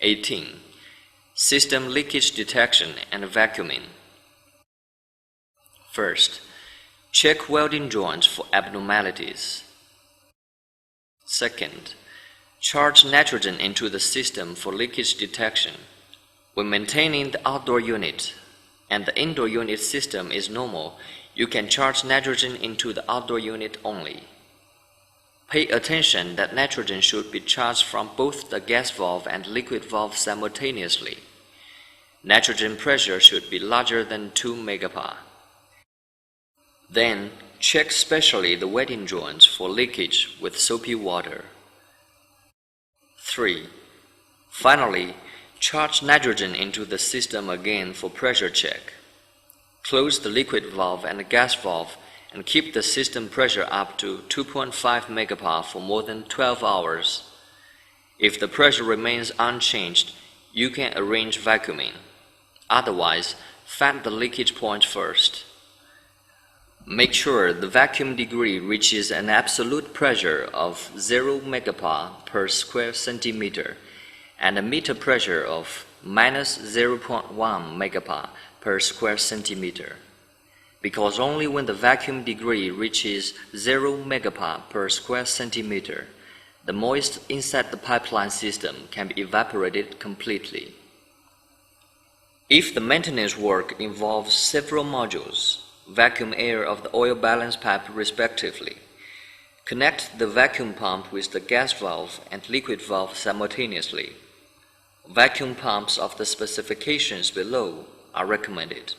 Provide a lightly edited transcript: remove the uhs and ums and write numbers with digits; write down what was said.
18. System leakage detection and vacuuming. First, check welding joints for abnormalities. Second, charge nitrogen into the system for leakage detection. When maintaining the outdoor unit and the indoor unit system is normal, you can charge nitrogen into the outdoor unit only. Pay attention that nitrogen should be charged from both the gas valve and liquid valve simultaneously. Nitrogen pressure should be larger than 2 MPa. Then, check specially the welding joints for leakage with soapy water. 3. Finally, charge nitrogen into the system again for pressure check. Close the liquid valve and the gas valve and keep the system pressure up to 2.5 MPa for more than 12 hours. If the pressure remains unchanged, you can arrange vacuuming. Otherwise, find the leakage point first. Make sure the vacuum degree reaches an absolute pressure of 0 MPa per square centimeter and a meter pressure of -0.1 MPa per square centimeter. Because only when the vacuum degree reaches 0 MPa per square centimeter, the moisture inside the pipeline system can be evaporated completely. If the maintenance work involves several modules, vacuum air of the oil balance pipe respectively, connect the vacuum pump with the gas valve and liquid valve simultaneously. Vacuum pumps of the specifications below are recommended.